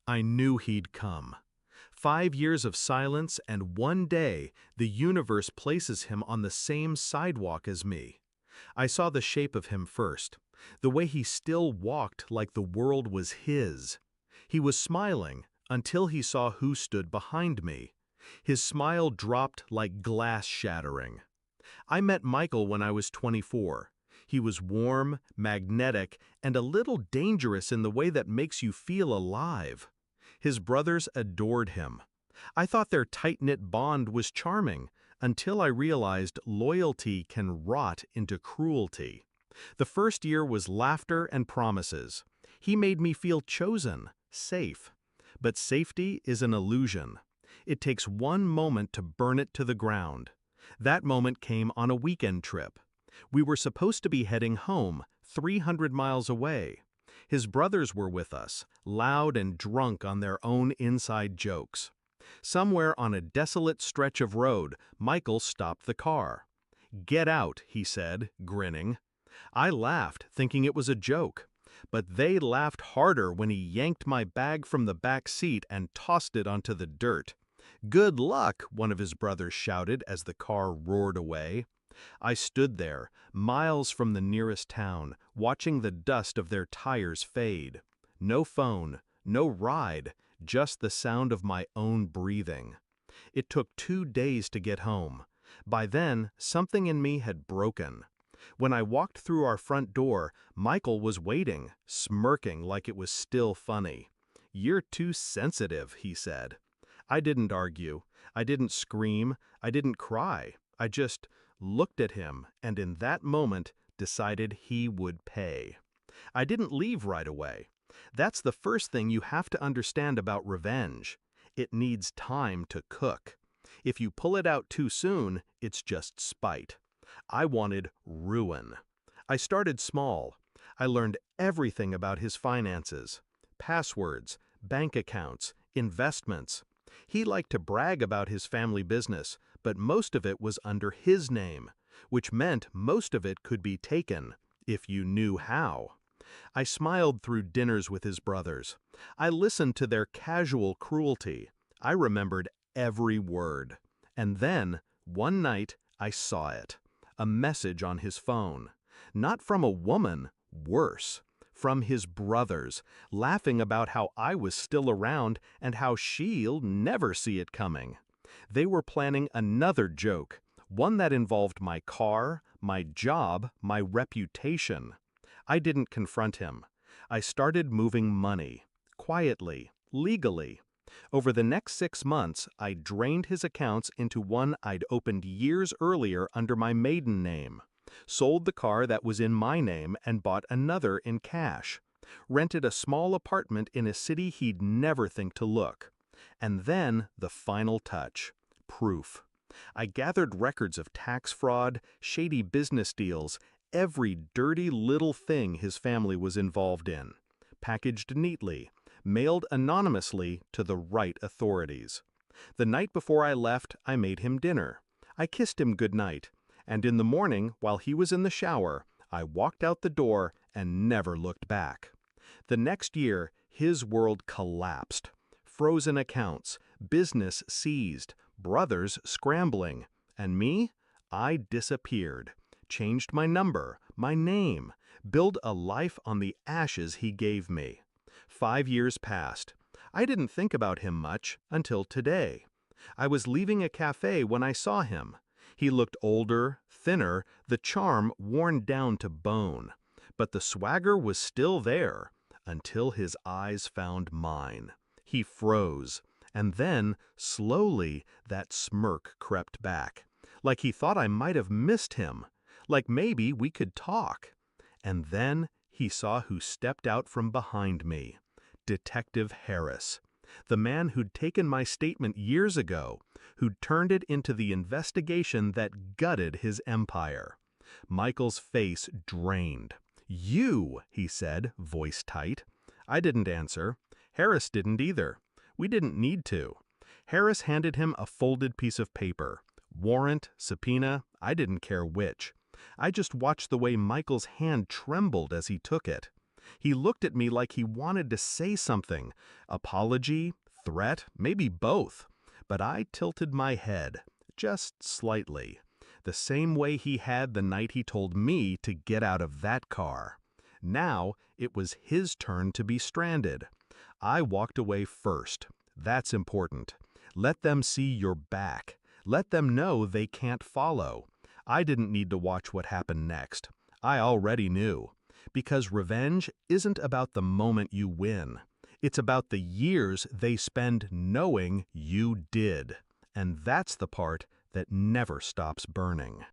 I knew he'd come. 5 years of silence, and one day the universe places him on the same sidewalk as me. I saw the shape of him first, the way he still walked like the world was his. He was smiling until he saw who stood behind me. His smile dropped like glass shattering. I met Michael when I was 24. He was warm, magnetic, and a little dangerous in the way that makes you feel alive. His brothers adored him. I thought their tight-knit bond was charming until I realized loyalty can rot into cruelty. The first year was laughter and promises. He made me feel chosen, safe. But safety is an illusion. It takes one moment to burn it to the ground. That moment came on a weekend trip. We were supposed to be heading home, 300 miles away. His brothers were with us, loud and drunk on their own inside jokes. Somewhere on a desolate stretch of road, Michael stopped the car. "Get out," he said, grinning. I laughed, thinking it was a joke. But they laughed harder when he yanked my bag from the back seat and tossed it onto the dirt. "Good luck," one of his brothers shouted as the car roared away. I stood there, miles from the nearest town, watching the dust of their tires fade. No phone, no ride, just the sound of my own breathing. It took 2 days to get home. By then, something in me had broken. When I walked through our front door, Michael was waiting, smirking like it was still funny. "You're too sensitive," he said. I didn't argue. I didn't scream. I didn't cry. I just looked at him, and in that moment decided he would pay. I didn't leave right away. That's the first thing you have to understand about revenge. It needs time to cook. If you pull it out too soon, it's just spite. I wanted ruin. I started small. I learned everything about his finances. Passwords, bank accounts, investments. He liked to brag about his family business, but most of it was under his name, which meant most of it could be taken, if you knew how. I smiled through dinners with his brothers. I listened to their casual cruelty. I remembered every word. And then, one night, I saw it. A message on his phone. Not from a woman, worse. From his brothers, laughing about how I was still around and how she'll never see it coming. They were planning another joke, one that involved my car, my job, my reputation. I didn't confront him. I started moving money, quietly, legally. Over the next 6 months, I drained his accounts into one I'd opened years earlier under my maiden name. Sold the car that was in my name and bought another in cash. Rented a small apartment in a city he'd never think to look. And then the final touch, proof. I gathered records of tax fraud, shady business deals, every dirty little thing his family was involved in. Packaged neatly, mailed anonymously to the right authorities. The night before I left, I made him dinner. I kissed him goodnight. And in the morning, while he was in the shower, I walked out the door and never looked back. The next year, his world collapsed. Frozen accounts, business seized, brothers scrambling. And me? I disappeared. Changed my number, my name, built a life on the ashes he gave me. 5 years passed. I didn't think about him much until today. I was leaving a cafe when I saw him. He looked older, thinner, the charm worn down to bone. But the swagger was still there, until his eyes found mine. He froze, and then, slowly, that smirk crept back. Like he thought I might have missed him. Like maybe we could talk. And then he saw who stepped out from behind me. Detective Harris. The man who'd taken my statement years ago, who'd turned it into the investigation that gutted his empire. Michael's face drained. "You," he said, voice tight. I didn't answer. Harris didn't either. We didn't need to. Harris handed him a folded piece of paper. Warrant, subpoena, I didn't care which. I just watched the way Michael's hand trembled as he took it. He looked at me like he wanted to say something. Apology, threat, maybe both. But I tilted my head, just slightly. The same way he had the night he told me to get out of that car. Now, it was his turn to be stranded. I walked away first. That's important. Let them see your back. Let them know they can't follow. I didn't need to watch what happened next. I already knew. Because revenge isn't about the moment you win. It's about the years they spend knowing you did. And that's the part that never stops burning.